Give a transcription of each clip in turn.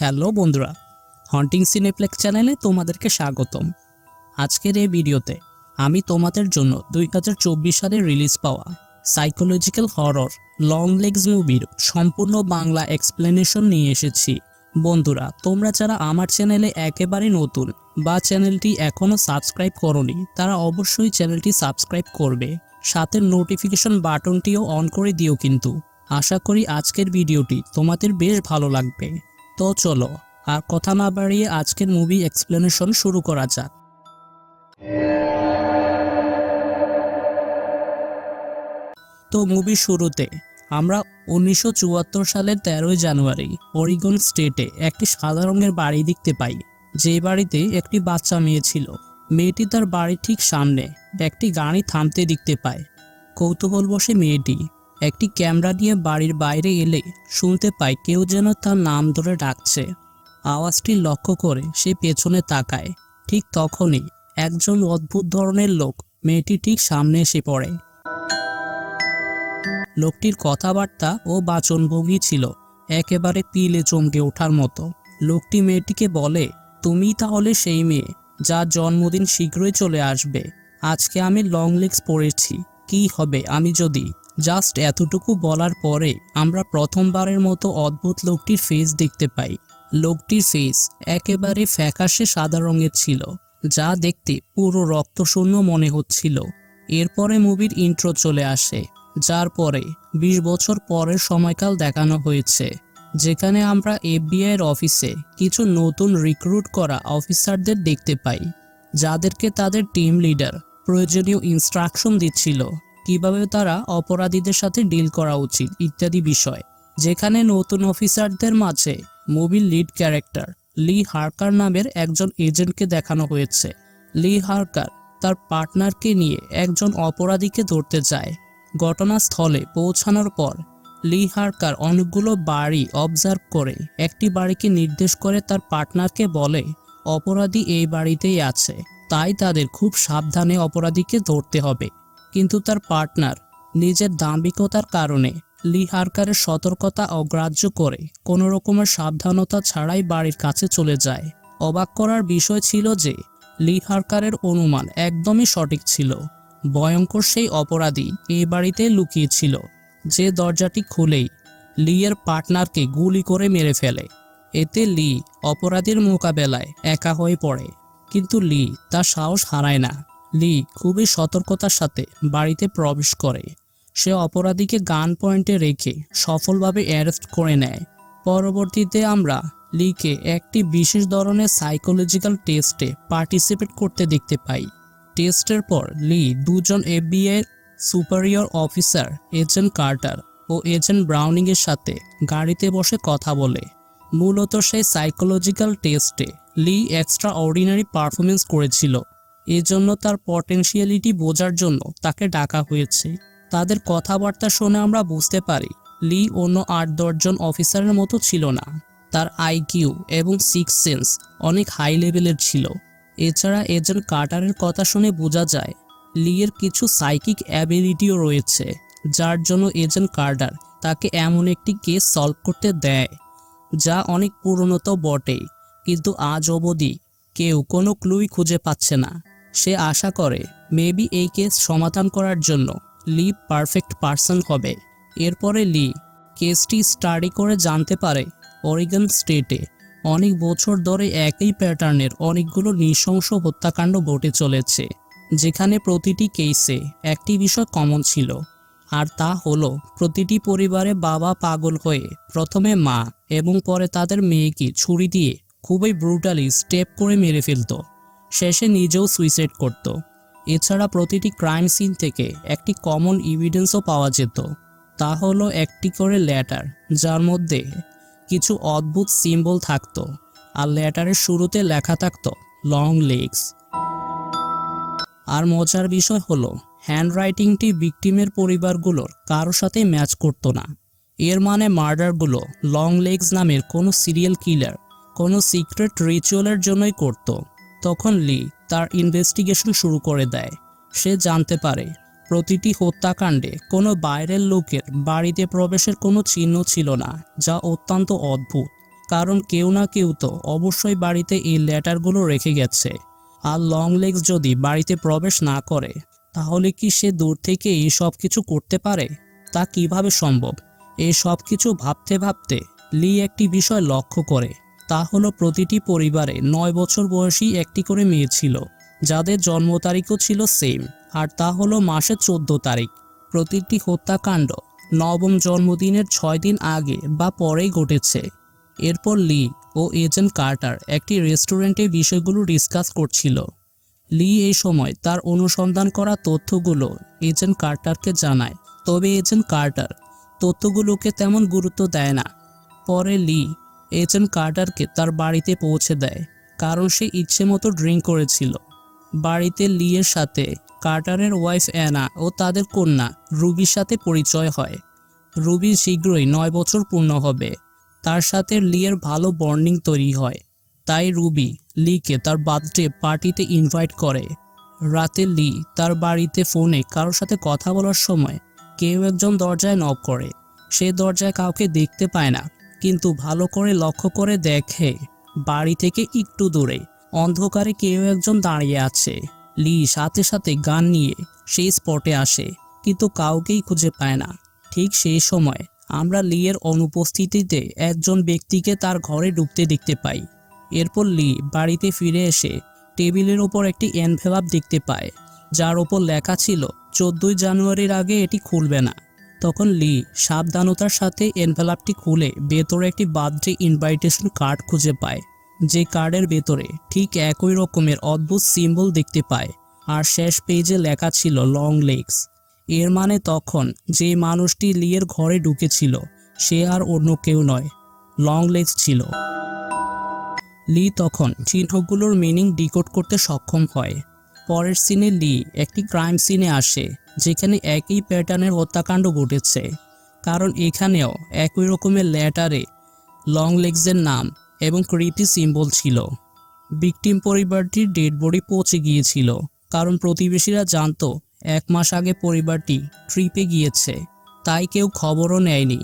Hello বন্ধুরা, haunting cineplex চ্যানেলে তোমাদেরকে স্বাগতম। আজকের এই ভিডিওতে আমি তোমাদের জন্য 2024 সালে রিলিজ পাওয়া সাইকোলজিক্যাল হরর লং লেগস মুভির সম্পূর্ণ বাংলা এক্সপ্লেনেশন নিয়ে এসেছি। বন্ধুরা, তোমরা যারা আমার চ্যানেলে একেবারে নতুন বা চ্যানেলটি এখনও সাবস্ক্রাইব করোনি, তারা অবশ্যই চ্যানেলটি সাবস্ক্রাইব করবে, সাথে নোটিফিকেশন বাটনটিও অন করে দিও কিন্তু। আশা করি আজকের ভিডিওটি তোমাদের বেশ ভালো লাগবে। তো চলো আর কথা না বাড়িয়ে আজকের মুভি এক্সপ্লেনেশন শুরু করা যাক। তো মুভির শুরুতে আমরা 1974 সালের 13 জানুয়ারি অরিগন স্টেটে একটি সাদা রঙের বাড়ি দেখতে পাই, যে বাড়িতে একটি বাচ্চা মেয়ে ছিল। মেয়েটি তার বাড়ির ঠিক সামনে একটি গাড়ি থামতে দেখতে পায়। কৌতূহলবশে মেয়েটি একটি ক্যামেরা নিয়ে বাড়ির বাইরে এলে শুনতে পায় কেউ যেন তার নাম ধরে ডাকছে। আওয়াজটি লক্ষ্য করে সে পেছনে তাকায়। ঠিক তখনই একজন অদ্ভুত ধরনের লোক মেয়েটি ঠিক সামনে এসে পড়ে। লোকটির কথাবার্তা ও বাচনভঙ্গি ছিল একেবারে পিলে চমকে ওঠার মতো। লোকটি মেয়েটিকে বলে, তুমি তাহলে সেই মেয়ে যার জন্মদিন শীঘ্রই চলে আসবে। আজকে আমি লং লেগস পরেছি, কি হবে আমি যদি। জাস্ট এতটুকু বলার পরে আমরা প্রথমবারের মতো অদ্ভুত লোকটির ফেস দেখতে পাই। লোকটির ফেস একেবারে ফ্যাকাশে সাদা রঙের ছিল, যা দেখতে পুরো রক্তশূন্য মনে হচ্ছিল। এরপরে মুভির ইন্ট্রো চলে আসে, যার পরে 20 বছর পরের সময়কাল দেখানো হয়েছে, যেখানে আমরা FBI এর অফিসে কিছু নতুন রিক্রুট করা অফিসারদের দেখতে পাই, যাদেরকে তাদের টিম লিডার প্রয়োজনীয় ইনস্ট্রাকশন দিচ্ছিল কিভাবে তারা অপরাধীদের সাথে ডিল করা উচিত ইত্যাদি বিষয়। যেখানে নতুন অফিসারদের মাঝে মুভির লিড ক্যারেক্টার লি হার্কার নামের একজন এজেন্টকে দেখানো হয়েছে। লি হার্কার তার পার্টনারকে নিয়ে একজন অপরাধীকে ধরতে যায়। ঘটনাস্থলে পৌঁছানোর পর লি হার্কার অনেকগুলো বাড়ি অবজার্ভ করে একটি বাড়িকে নির্দেশ করে তার পার্টনারকে বলে, অপরাধী এই বাড়িতেই আছে, তাই তাদের খুব সাবধানে অপরাধীকে ধরতে হবে। কিন্তু তার পার্টনার নিজের দাম্ভিকতার কারণে লি হার্কারের সতর্কতা অগ্রাহ্য করে কোনো রকমের সাবধানতা ছাড়াই বাড়ির কাছে চলে যায়। অবাক করার বিষয় ছিল যে লি হার্কারের অনুমান একদমই সঠিক ছিল। ভয়ঙ্কর সেই অপরাধী এই বাড়িতে লুকিয়েছিল, যে দরজাটি খুলেই লি এর পার্টনারকে গুলি করে মেরে ফেলে। এতে লি অপরাধীর মোকাবেলায় একা হয়ে পড়ে, কিন্তু লি তার সাহস হারায় না। লি খুবই সতর্কতার সাথে বাড়িতে প্রবেশ করে। সে অপরাধীকে গান পয়েন্টে রেখে সফলভাবে অ্যারেস্ট করে নেয়। পরবর্তীতে আমরা লিকে একটি বিশেষ ধরনের সাইকোলজিক্যাল টেস্টে পার্টিসিপেট করতে দেখতে পাই। টেস্টের পর লি দুজন FBI superior officer agent Carter ও এজেন্ট ব্রাউনিং এর সাথে গাড়িতে বসে কথা বলে। মূলত সেই সাইকোলজিক্যাল টেস্টে লি এক্সট্রা অর্ডিনারি পারফরমেন্স করেছিল, এজন্য তার পটেনশিয়ালিটি বোঝার জন্য তাকে ডাকা হয়েছে। তাদের কথাবার্তা শুনে আমরা বুঝতে পারি লি অন্য 8-10 জন অফিসারের মতো ছিল না। তার IQ এবং সিক্স সেন্স অনেক হাই লেভেলের ছিল। এছাড়া এজেন্ট কার্টারের কথা শুনে বোঝা যায় লি এর কিছু সাইকিক অ্যাবিলিটিও রয়েছে, যার জন্য এজেন্ট কার্টার তাকে এমন একটি কেস সলভ করতে দেয় যা অনেক পুরনো তো বটেই, কিন্তু আজ অবধি কেউ কোনো ক্লুই খুঁজে পাচ্ছে না। সে আশা করে মেবি এই কেস সমাধান করার জন্য লি পারফেক্ট পারসন হবে। এরপরে লি কেসটি স্টাডি করে জানতে পারে অরিগন স্টেটে অনেক বছর ধরে একই প্যাটার্নের অনেকগুলো নৃশংস হত্যাকাণ্ড ঘটে চলেছে, যেখানে প্রতিটি কেসে একটি বিষয় কমন ছিল, আর তা হলো প্রতিটি পরিবারে বাবা পাগল হয়ে প্রথমে মা এবং পরে তাদের মেয়েকে ছুরি দিয়ে খুবই ব্রুটালি স্টেপ করে মেরে ফেলত, শেষে নিজেও সুইসাইড করত। এছাড়া প্রতিটি ক্রাইম সিন থেকে একটি কমন এভিডেন্সও পাওয়া যেত, তা হলো একটি করে লেটার, যার মধ্যে কিছু অদ্ভুত সিম্বল থাকতো, আর লেটারের শুরুতে লেখা থাকতো লং লেগস। আর মজার বিষয় হলো হ্যান্ডরাইটিংটি ভিকটিমের পরিবারগুলোর কারোর সাথে ম্যাচ করতো না। এর মানে মার্ডারগুলো লং লেগস নামের কোনো সিরিয়াল কিলার কোনো সিক্রেট রিচুয়ালের জন্যই করত। তখন লি তার ইনভেস্টিগেশন শুরু করে দেয়। সে জানতে পারে প্রতিটি হত্যাকাণ্ডে কোনো বাইরের লোকের বাড়িতে প্রবেশের কোনো চিহ্ন ছিল না, যা অত্যন্ত অদ্ভুত। কারণ কেউ না কেউ তো অবশ্যই বাড়িতে এই লেটারগুলো রেখে গেছে। আর লং লেগস যদি বাড়িতে প্রবেশ না করে তাহলে কি সে দূর থেকে এই সব কিছু করতে পারে? তা কিভাবে সম্ভব? এই সব কিছু ভাবতে ভাবতে লি একটি বিষয় লক্ষ্য করে, তা হলো প্রতিটি পরিবারে 9 বছর বয়সী একটি করে মেয়ে ছিল, যাদের জন্ম তারিখও ছিল সেম, আর তা হলো মাসের 14 তারিখ। প্রতিটি হত্যাকাণ্ড নবম জন্মদিনের 6 দিন আগে বা পরেই ঘটেছে। এরপর লি ও এজেন্ট কার্টার একটি রেস্টুরেন্টে বিষয়গুলো ডিসকাস করছিল। লি এই সময় তার অনুসন্ধান করা তথ্যগুলো এজেন্ট কার্টারকে জানায়, তবে এজেন্ট কার্টার তথ্যগুলোকে তেমন গুরুত্ব দেয় না। পরে লি এজেন্ট কার্টারকে তার বাড়িতে পৌঁছে দেয়, কারণ সে ইচ্ছে মতো ড্রিঙ্ক করেছিল। বাড়িতে লি এর সাথে কার্টারের ওয়াইফ অ্যানা ও তাদের কন্যা রুবির সাথে পরিচয় হয়। রুবি শীঘ্রই 9 বছর পূর্ণ হবে। তার সাথে লি এর ভালো বন্ডিং তৈরি হয়, তাই রুবি লিকে তার বার্থডে পার্টিতে ইনভাইট করে। রাতে লি তার বাড়িতে ফোনে কারোর সাথে কথা বলার সময় কেউ একজন দরজায় নক করে। সে দরজায় কাউকে দেখতে পায় না, কিন্তু ভালো করে লক্ষ্য করে দেখে বাড়ি থেকে একটু দূরে অন্ধকারে কেউ একজন দাঁড়িয়ে আছে। লি সাথে সাথে গান নিয়ে সেই স্পটে আসে, কিন্তু কাউকেই খুঁজে পায় না। ঠিক সেই সময় আমরা লি এর অনুপস্থিতিতে একজন ব্যক্তিকে তার ঘরে ঢুকতে দেখতে পাই। এরপর লি বাড়িতে ফিরে এসে টেবিলের ওপর একটি এনভেলপ দেখতে পায়, যার ওপর লেখা ছিল 14 জানুয়ারির আগে এটি খুলবে না। তখন লি সাবধানতার সাথে এনভেলপটি খুলে ভেতরে একটি বার্থডে ইনভাইটেশন কার্ড খুঁজে পায়, যে কার্ডের ভেতরে ঠিক একই রকমের অদ্ভুত সিম্বল দেখতে পায়, আর শেষ পেজে লেখা ছিল লং লেগস। এর মানে তখন যে মানুষটি লি এর ঘরে ঢুকেছিল সে আর অন্য কেউ নয়, লং লেগস ছিল। লি তখন চিহ্নগুলোর মিনিং ডিকোড করতে সক্ষম হয়। পরের সিনে লি একটি ক্রাইম সিনে আসে, যেখানে একই প্যাটার্নের হত্যাকাণ্ড ঘটেছে, কারণ এখানেও একই রকমের লেটারে লং লেগসের নাম এবং ক্রিপি সিম্বল ছিল। ভিকটিম পরিবারটির ডেড বডি পৌঁছে গিয়েছিল, কারণ প্রতিবেশীরা জানতো 1 মাস আগে পরিবারটি ট্রিপে গিয়েছে, তাই কেউ খবরও নেয়নি।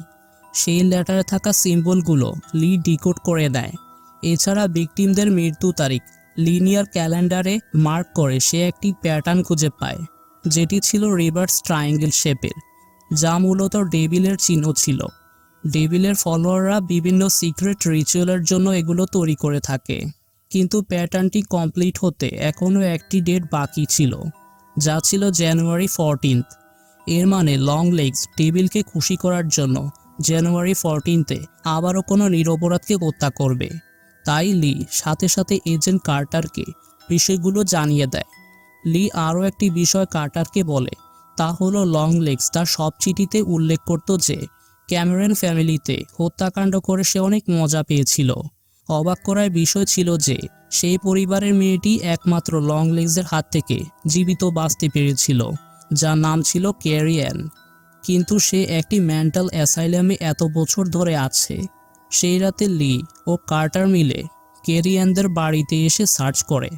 সেই লেটারে থাকা সিম্বলগুলো লি ডিকোড করে দেয়। এছাড়া ভিকটিমদের মৃত্যু তারিখ লিনিয়ার ক্যালেন্ডারে মার্ক করে সে একটি প্যাটার্ন খুঁজে পায়, যেটি ছিল রিভার্স ট্রায়াঙ্গেল শেপের, যা মূলত ডেভিলের চিহ্ন ছিল। ডেভিলের ফলোয়াররা বিভিন্ন সিক্রেট রিচুয়ালের জন্য এগুলো তৈরি করে থাকে, কিন্তু প্যাটার্নটি কমপ্লিট হতে এখনও একটি ডেট বাকি ছিল, যা ছিল জানুয়ারি 14। এর মানে লং লেগস ডেভিলকে খুশি করার জন্য জানুয়ারি 14-তে আবারও কোনো নিরপরাধকে হত্যা করবে। তাই লি সাথে সাথে এজেন্ট কার্টারকে বিষয়গুলো জানিয়ে দেয়। লি আরও একটি বিষয় কার্টারকে বলে, তা হলো লং লেগস তার সব চিঠিতে উল্লেখ করত যে ক্যামেরন ফ্যামিলিতে হত্যাকাণ্ড করে সে অনেক মজা পেয়েছিল। অবাক করার বিষয় ছিল যে সেই পরিবারের মেয়েটি একমাত্র লং লেগসের হাত থেকে জীবিত বাঁচতে পেরেছিল, যার নাম ছিল ক্যারি অ্যান। কিন্তু সে একটি মেন্টাল অ্যাসাইলামে এত বছর ধরে আছে। সেই রাতে লি ও কার্টার মিলে ক্যারি অ্যানদের বাড়িতে এসে সার্চ করে।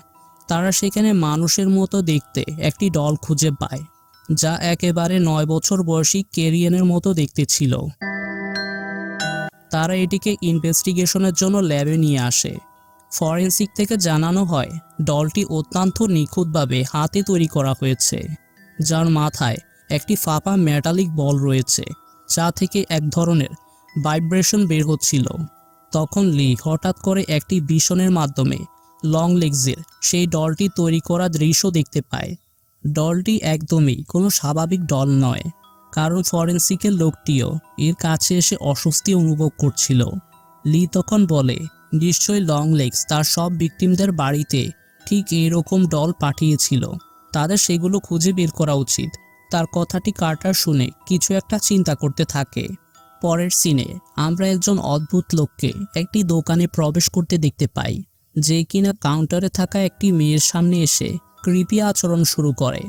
তারা সেখানে মানুষের মতো দেখতে একটি ডল খুঁজে পায়, যা একেবারে 9 বছর বয়সী ক্যারি অ্যানের মতো দেখতে ছিল। তারা এটিকে ইনভেস্টিগেশনের জন্য ল্যাবে নিয়ে আসে। ফরেনসিক থেকে জানানো হয় ডলটি অত্যন্ত নিখুঁতভাবে হাতে তৈরি করা হয়েছে, যার মাথায় একটি ফাঁপা মেটালিক বল রয়েছে, যা থেকে এক ধরনের ভাইব্রেশন বের হচ্ছিল। তখন লি হঠাৎ করে একটি ভিশনের মাধ্যমে লং লেগসের সেই ডলটি তৈরি করা দৃশ্য দেখতে পায়। ডলটি একদমই কোনো স্বাভাবিক ডল নয়, কারণ ফরেনসিকের লোকটিও এর কাছে এসে অস্বস্তি অনুভব করছিল। লি তখন বলে, নিশ্চয়ই লং লেগস তার সব ভিকটিমদের বাড়িতে ঠিক এরকম ডল পাঠিয়েছিল, তাদের সেগুলো খুঁজে বের করা উচিত। তার কথাটি কার্টার শুনে কিছু একটা চিন্তা করতে থাকে। পরের সিনে আমরা একজন অদ্ভুত লোককে একটি দোকানে প্রবেশ করতে দেখতে পাই, যে কিনা কাউন্টারে থাকা একটি মেয়ের সামনে এসে ক্রিপি আচরণ শুরু করে।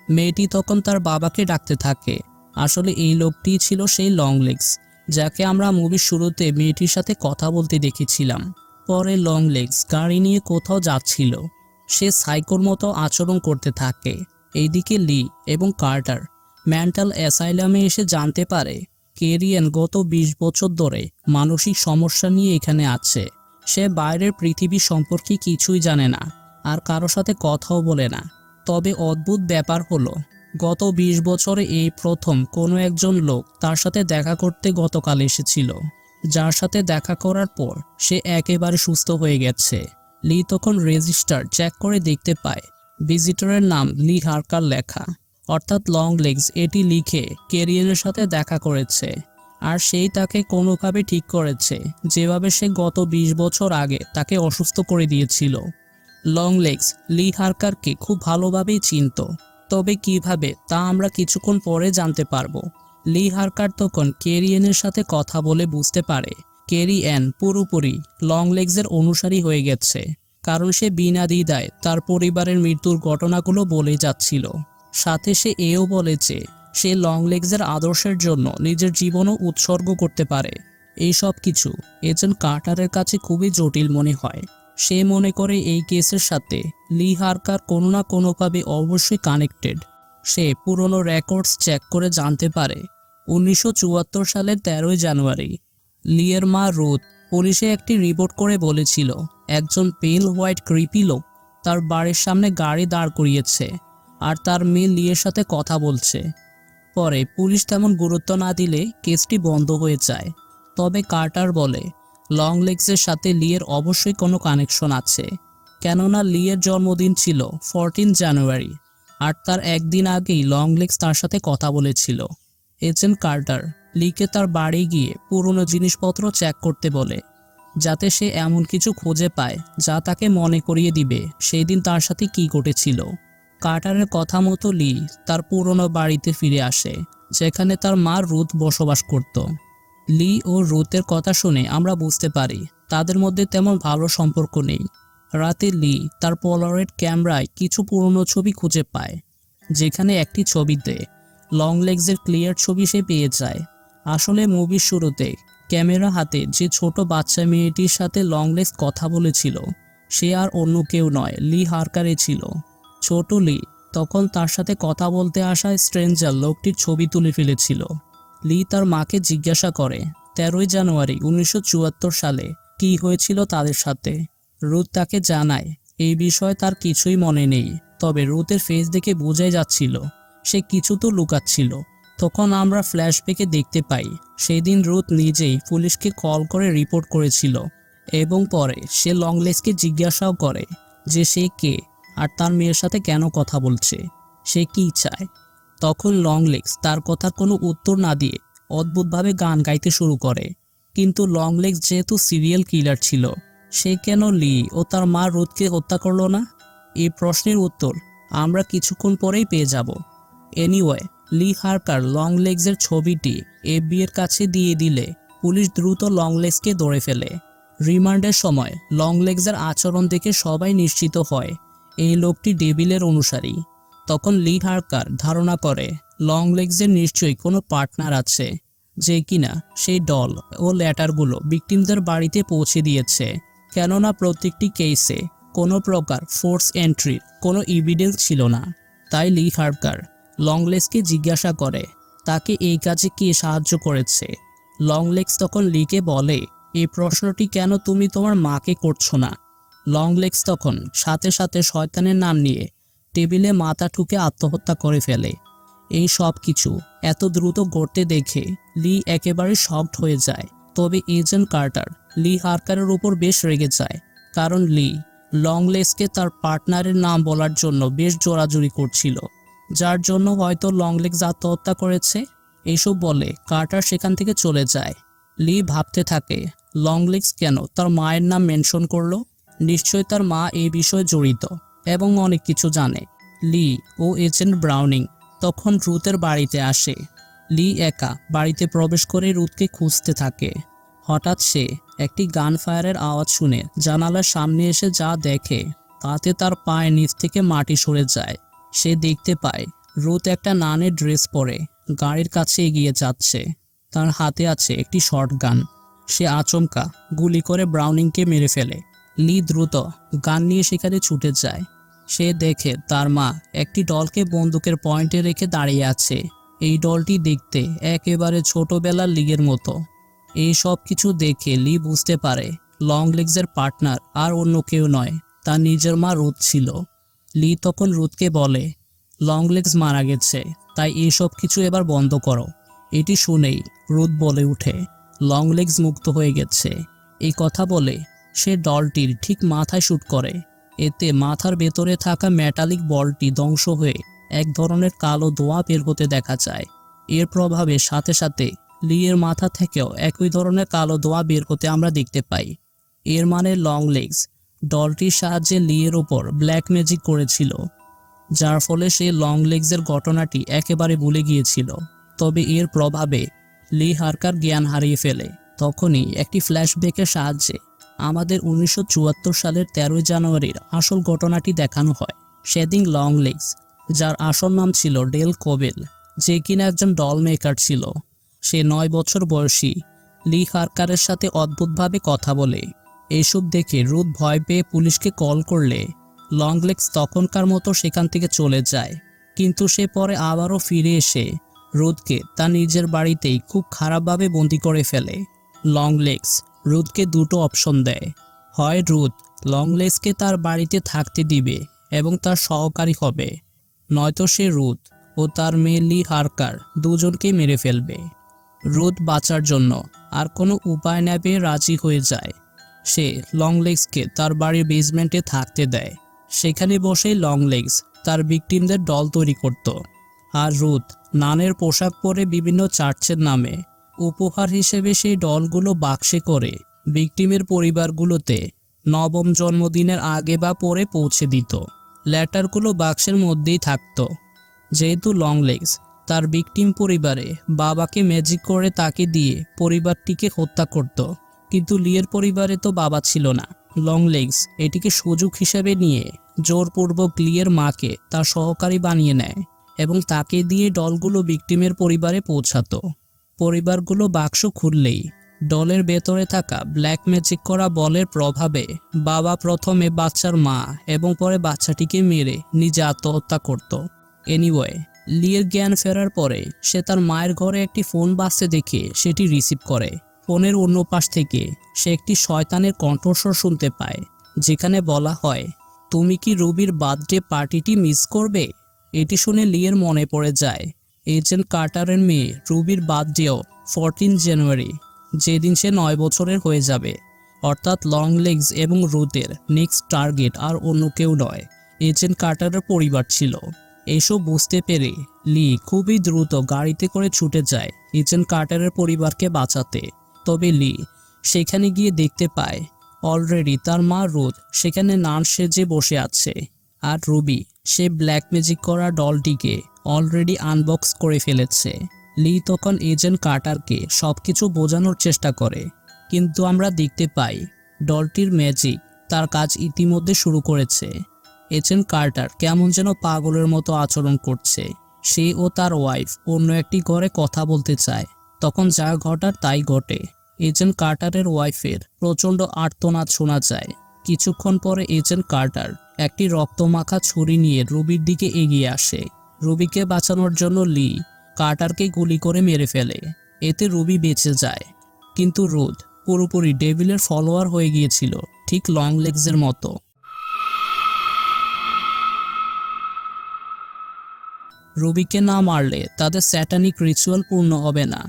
মেয়েটি তখন তার বাবাকে ডাকতে থাকে। আসলে এই লোকটি ছিল সেই লং লেগস, যাকে আমরা মুভির শুরুতে মেয়েটির সাথে কথা বলতে দেখেছিলাম। পরে লং লেগস গাড়ি নিয়ে কোথাও যাচ্ছিল। সে সাইকোর মতো আচরণ করতে থাকে। এইদিকে লি এবং কার্টার মেন্টাল অ্যাসাইলামে এসে জানতে পারে কেরিয়ান গত 20 বছর ধরে মানসিক সমস্যা নিয়ে এখানে আছে। সে বাইরের পৃথিবী সম্পর্কে কিছুই জানে না, আর কারো সাথে কথাও বলে না। তবে অদ্ভুত ব্যাপার হলো, গত 20 বছরে এই প্রথম কোনো একজন লোক তার সাথে দেখা করতে গতকাল এসেছিল, যার সাথে দেখা করার পর সে একেবারে সুস্থ হয়ে গেছে। লি তখন রেজিস্টার চেক করে দেখতে পায় ভিজিটরের নাম লি হার্কার লেখা, অর্থাৎ লং লেগস এটি লিখে কেরিয়ানের সাথে দেখা করেছে। আর সেই তাকে কোনোভাবে ঠিক করেছে, যেভাবে সে গত 20 বছর আগে তাকে অসুস্থ করে দিয়েছিল। লং লেগস লি হার্কারকে খুব ভালোভাবেই চিনত, তবে কিভাবে তা আমরা কিছুক্ষণ পরে জানতে পারবো। লি হার্কার তখন কেরিয়ানের সাথে কথা বলে বুঝতে পারে কেরিয়ান পুরোপুরি লং লেগসের অনুসারী হয়ে গেছে, কারণ সে বিনা দ্বিধায় তার পরিবারের মৃত্যুর ঘটনাগুলো বলে যাচ্ছিল। সাথে সে এও বলেছে সে লং লেগসের আদর্শের জন্য নিজের জীবনও উৎসর্গ করতে পারে। এই সব কিছু এজেন্ট কার্টারের কাছে খুবই জটিল মনে হয়। সে মনে করে এই কেসের সাথে লি হার্কার কোনো না কোনোভাবে অবশ্যই কানেক্টেড। সে পুরনো রেকর্ডস চেক করে জানতে পারে 1974 সালের 13 জানুয়ারি লিয়ের মা রুথ পুলিশে একটি রিপোর্ট করে বলেছিল একজন পেল হোয়াইট ক্রিপি লোক তার বাড়ির সামনে গাড়ি দাঁড় করিয়েছে আর তার মেয়ে লিয়ের সাথে কথা বলছে। পরে পুলিশ তেমন গুরুত্ব না দিলে কেসটি বন্ধ হয়ে যায়। তবে কার্টার বলে লং লেগসের সাথে লিয়ের অবশ্যই কোনো কানেকশন আছে, কেননা লিয়ের জন্মদিন ছিল 14 জানুয়ারি, আর তার একদিন আগেই লং লেগস তার সাথে কথা বলেছিল। এজেন্ট কার্টার লিকে তার বাড়ি গিয়ে পুরনো জিনিসপত্র চেক করতে বলে, যাতে সে এমন কিছু খুঁজে পায় যা তাকে মনে করিয়ে দিবে সেই দিন তার সাথে কি ঘটেছিল। কার্টারের কথা মতো লি তার পুরনো বাড়িতে ফিরে আসে, যেখানে তার মা রুথ বসবাস করত। লি ও রুথের কথা শুনে আমরা বুঝতে পারি তাদের মধ্যে তেমন ভালো সম্পর্ক নেই। রাতে লি তার পোলারয়েড ক্যামেরায় কিছু পুরনো ছবি খুঁজে পায়, যেখানে একটি ছবিতে লং লেগসের ক্লিয়ার ছবি সে পেয়ে যায়। আসলে মুভির শুরুতে ক্যামেরা হাতে যে ছোট বাচ্চা মেয়েটির সাথে লং লেগস কথা বলেছিল সে আর অন্য কেউ নয়, লি হার্কারে ছিল। ছোট লি তখন তার সাথে কথা বলতে আসা স্ট্রেঞ্জার লোকটির ছবি তুলে ফেলেছিল। লি তার মাকে জিজ্ঞাসা করে 13 জানুয়ারি 1974 সালে কি হয়েছিল তাদের সাথে। রুথ তাকে জানায় এই বিষয়ে তার কিছুই মনে নেই, তবে রুথের ফেস দেখে বোঝাই যাচ্ছিল সে কিছু তো লুকাচ্ছিল। তখন আমরা ফ্ল্যাশব্যাকে দেখতে পাই সেই দিন রুথ নিজেই পুলিশকে কল করে রিপোর্ট করেছিল, এবং পরে সে লং লেগসকে জিজ্ঞাসাও করে যে সে কে আর তার মেয়ের সাথে কেন কথা বলছে, সে কি চায়। তখন লং লেগস তার কথার কোনো উত্তর না দিয়ে অদ্ভুতভাবে গান গাইতে শুরু করে। কিন্তু লং লেগস যেহেতু সিরিয়াল কিলার ছিল, সে কেন লি ও তার মা রুথকে হত্যা করলো না? এই প্রশ্নের উত্তর আমরা কিছুক্ষণ পরেই পেয়ে যাব। এনিওয়ে, লি হার্কার লং লেগসের ছবিটি এফবিআই এর কাছে দিয়ে দিলে পুলিশ দ্রুত লং লেগসকে ধরে ফেলে। রিমান্ডের সময় লং লেগসের আচরণ দেখে সবাই নিশ্চিত হয় এই লোকটি ডেভিলের অনুসারী। তখন লি হার্কার ধারণা করে লং লেগসের নিশ্চয়ই কোনো পার্টনার আছে, যে কিনা সেই ডল ও লেটারগুলো ভিকটিমদের বাড়িতে পৌঁছে দিয়েছে। কেননা প্রত্যেকটি কেসে কোনো প্রকার ফোর্স এন্ট্রির কোনো এভিডেন্স ছিল না। তাই লি হার্কার লং লেগসকে জিজ্ঞাসা করে তাকে এই কাজে কে সাহায্য করেছে। লং লেগস তখন লিকে বলে এই প্রশ্নটি কেন তুমি তোমার মাকে করছো না। লং লেগস তখন সাথে সাথে শয়তানের নাম নিয়ে টেবিলে মাথা ঠুকে আত্মহত্যা করে ফেলে। এই সব কিছু এত দ্রুত ঘটতে দেখে লি একেবারে শকড হয়ে যায়। তবে এজেন্ট কার্টার লি হার্কারের উপর বেশ রেগে যায়, কারণ লি লং লেগসকে তার পার্টনারের নাম বলার জন্য বেশ জোরাজুরি করছিল, যার জন্য হয়তো লং লেগস আত্মহত্যা করেছে। এসব বলে কার্টার সেখান থেকে চলে যায়। লি ভাবতে থাকে লং লেগস কেন তার মায়ের নাম মেনশন করলো। নিশ্চয়ই তার মা এই বিষয়ে জড়িত এবং অনেক কিছু জানে। লি ও এজেন্ট ব্রাউনিং তখন রুথের বাড়িতে আসে। লি একা বাড়িতে প্রবেশ করে রুথকে খুঁজতে থাকে। হঠাৎ সে একটি গান ফায়ারের আওয়াজ শুনে জানালার সামনে এসে যা দেখে তাতে তার পায়ের নিচ থেকে মাটি সরে যায়। সে দেখতে পায় রুথ একটা নানের ড্রেস পরে গাড়ির কাছে এগিয়ে যাচ্ছে। তার হাতে আছে একটি শর্টগান। সে আচমকা গুলি করে ব্রাউনিংকে মেরে ফেলে। লি দ্রুত গান নিয়ে সেখানে ছুটে যায়। সে দেখে তার মা একটি ডলকে বন্দুকের পয়েন্টে রেখে দাঁড়িয়ে আছে। এই ডলটি দেখতে একেবারে ছোটবেলার লিগের মতো। এই সব কিছু দেখে লি বুঝতে পারে লংলেগসের পার্টনার আর অন্য কেউ নয়, তার নিজের মা রুথ ছিল। লি তখন রুথকে বলে, লংলেগস মারা গেছে, তাই এইসব কিছু এবার বন্ধ করো। এটি শুনেই রুথ বলে উঠে, লংলেগস মুক্ত হয়ে গেছে। এই কথা বলে সে ডলটির ঠিক মাথায় শুট করে। এতে মাথার ভেতরে থাকা মেটালিক বলটি ধ্বংস হয়ে এক ধরনের কালো ধোঁয়া বের হতে দেখা যায়। এর প্রভাবে সাথে সাথে লিয়ের মাথা থেকেও একই ধরনের কালো ধোঁয়া বের হতে আমরা দেখতে পাই। এর মানে লংলেগস ডলটির সাহায্যে লিয়ের ওপর ব্ল্যাক ম্যাজিক করেছিল, যার ফলে সে লংলেগসের ঘটনাটি একেবারে ভুলে গিয়েছিল। তবে এর প্রভাবে লি হারকার জ্ঞান হারিয়ে ফেলে। তখনই একটি ফ্ল্যাশব্যাকের সাহায্যে আমাদের 1974 সালের 13 জানুয়ারির আসল ঘটনাটি দেখানো হয়। সেদিন লংলেগস, যার আসল নাম ছিল ডেল কোবেল, যে কিনা একজন ডল মেকার ছিল, সে 9 বছর বয়সী লি হারকারের সাথে অদ্ভুতভাবে কথা বলে। এইসব দেখে রুথ ভয় পেয়ে পুলিশকে কল করলে লংলেগস তখনকার মতো সেখান থেকে চলে যায়। কিন্তু সে পরে আবারও ফিরে এসে রুথকে তার নিজের বাড়িতেই খুব খারাপভাবে বন্দি করে ফেলে। লংলেগস রুথকে দুটো অপশন দেয়, হয় রুথ লংলেগসকে তার বাড়িতে থাকতে দিবে এবং তার সহকারী হবে, নয়তো সে রুথ ও তার মেয়ে লি হারকার দুজনকে মেরে ফেলবে। রুথ বাঁচার জন্য আর কোনো উপায় না পেয়ে রাজি হয়ে যায়। সে লংলেগসকে তার বাড়ির বেসমেন্টে থাকতে দেয়। সেখানে বসেই লংলেগস তার ভিকটিমদের দল তৈরি করত। আর রুথ নানের পোশাক পরে বিভিন্ন চার্চের নামে উপহার হিসেবে সেই দলগুলো বাক্সে করে ভিকটিমের পরিবারগুলোতে নবম জন্মদিনের আগে বা পরে পৌঁছে দিত। লেটারগুলো বাক্সের মধ্যেই থাকতো। যেহেতু লংলেগস তার ভিকটিম পরিবারে বাবাকে ম্যাজিক করে তাকে দিয়ে পরিবারটিকে হত্যা করত, কিন্তু লিয়ের পরিবারে তো বাবা ছিল না। লংলেগস এটিকে সুযোগ হিসেবে নিয়ে জোরপূর্বক লিয়ের মাকে তার সহকারী বানিয়ে নেয় এবং তাকে দিয়ে দলগুলো ভিকটিমের পরিবারে পৌঁছাতো। পরিবারগুলো বাক্স খুললেই দলের ভেতরে থাকা ব্ল্যাক ম্যাজিক করা বলের প্রভাবে বাবা প্রথমে বাচ্চার মা এবং পরে বাচ্চাটিকে মেরে নিজে আত্মহত্যা করত। এনিওয়ে, লিয়ের জ্ঞান ফেরার পরে সে তার মায়ের ঘরে একটি ফোন বাজতে দেখে সেটি রিসিভ করে। ফোনের অন্য পাশ থেকে সে একটি শয়তানের কণ্ঠস্বর শুনতে পায়, যেখানে বলা হয়, তুমি কি রুবির বার্থডে পার্টিটি মিস করবে? এটি শুনে লিয়ের মনে পড়ে যায় এজেন্ট কার্টারের মেয়ে রুবির বার্থডেও 14 জানুয়ারি, যেদিন সে 9 বছরের হয়ে যাবে। অর্থাৎ লংলেগস এবং রুথের নেক্সট টার্গেট আর অন্য কেউ নয়, এজেন্ট কার্টারের পরিবার ছিল। এসব বুঝতে পেরে লি খুবই দ্রুত গাড়িতে করে ছুটে যায় এজেন্ট কার্টারের পরিবারকে বাঁচাতে। তবে লি সেখানে গিয়ে দেখতে পায় অলরেডি তার মা রুথ সেখানে নান সেজে বসে আছে, আর রুবি সে ব্ল্যাক ম্যাজিক করা ডলটিকে অলরেডি আনবক্স করে ফেলেছে। লি তখন এজেন্ট কার্টারকে সবকিছু বোঝানোর চেষ্টা করে, কিন্তু আমরা দেখতে পাই ডলটির ম্যাজিক তার কাজ ইতিমধ্যে শুরু করেছে। এজেন্ট কার্টার কেমন যেন পাগলের মতো আচরণ করছে। সে ও তার ওয়াইফ অন্য একটি ঘরে কথা বলতে চায়। তখন যা ঘটার তাই ঘটে। এজেন্ট কার্টারের ওয়াইফের প্রচণ্ড আর্তনাদ শোনা যায়। কিছুক্ষণ পরে এজেন্ট কার্টার একটি রক্তমাখা ছুরি নিয়ে রুবির দিকে এগিয়ে আসে। রুবিকে বাঁচানোর জন্য লি কার্টারকে গুলি করে মেরে ফেলে। এতে রুবি বেঁচে যায়, কিন্তু রুথ পুরোপুরি ডেভিলের ফলোয়ার হয়ে গিয়েছিল, ঠিক লংলেগসের মতো। রুবিকে না মারলে তাদের স্যাটানিক রিচুয়াল পূর্ণ হবে না।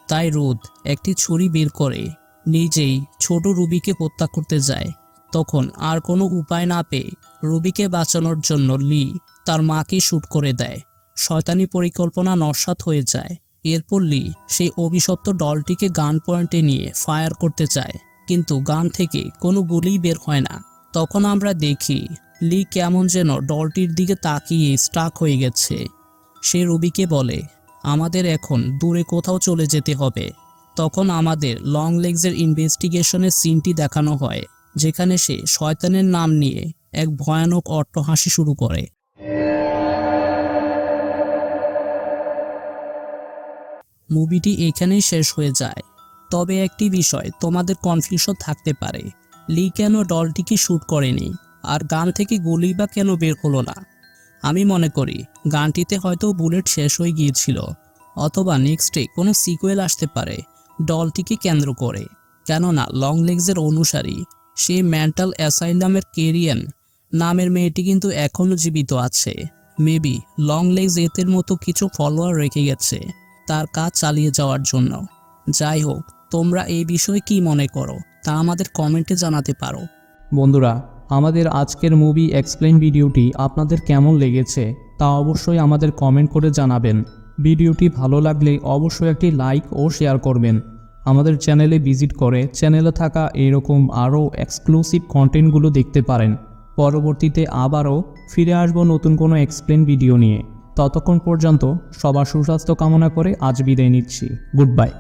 তাই রুথ একটি ছুরি বের করে নিজেই ছোট রুবিকে হত্যা করতে যায়। তখন আর কোনো উপায় না পেয়ে রুবিকে বাঁচানোর জন্য লি তার মাকে শুট করে দেয়। শয়তানি পরিকল্পনা নস্যাৎ হয়ে যায়। এরপর লি সেই অভিশপ্ত ডলটিকে গান পয়েন্টে নিয়ে ফায়ার করতে চায়, কিন্তু গান থেকে কোনো গুলি বের হয় না। তখন আমরা দেখি লি কেমন যেন ডলটির দিকে তাকিয়ে স্টাক হয়ে গেছে। সে রুবিকে বলে, আমাদের এখন দূরে কোথাও চলে যেতে হবে। তখন আমাদের লংলেগসের ইনভেস্টিগেশনের সিনটি দেখানো হয়, যেখানে সে শয়তানের নাম নিয়ে এক ভয়ানক অট্টহাসি শুরু করে। মুভিটি এখানেই শেষ হয়ে যায়। তবে একটি বিষয় তোমাদের কনফিউশন থাকতে পারে, লি কেন ডলটিকে শ্যুট করেনি আর গান থেকে গুলি বা কেন বের হলো না? আমি মনে করি গানটিতে হয়তো বুলেট শেষ হয়ে গিয়েছিল, অথবা নেক্সটে কোনো সিকুয়েল আসতে পারে ডলটিকে কেন্দ্র করে। কেননা লং লেগসের অনুসারী সেই মেন্টাল অ্যাসাইলামের কেরিয়ান নামের মেয়েটি কিন্তু এখনও জীবিত আছে। মেবি লং লেগস এতের মতো কিছু ফলোয়ার রেখে গেছে তার কাজ চালিয়ে যাওয়ার জন্য। যাই হোক, তোমরা এই বিষয়ে কি মনে করো তা আমাদের কমেন্টে জানাতে পারো। বন্ধুরা, আমাদের আজকের মুভি এক্সপ্লেইন ভিডিওটি আপনাদের কেমন লেগেছে তা অবশ্যই আমাদের কমেন্ট করে জানাবেন। ভিডিওটি ভালো লাগলে অবশ্যই একটি লাইক ও শেয়ার করবেন। আমাদের চ্যানেলে ভিজিট করে চ্যানেলে থাকা এরকম আরও এক্সক্লুসিভ কন্টেন্টগুলো দেখতে পারেন। পরবর্তীতে আবারও ফিরে আসব নতুন কোনো এক্সপ্লেইন ভিডিও নিয়ে। ততক্ষণ পর্যন্ত সবার সুস্বাস্থ্য কামনা করে আজ বিদায় নিচ্ছি। Good bye.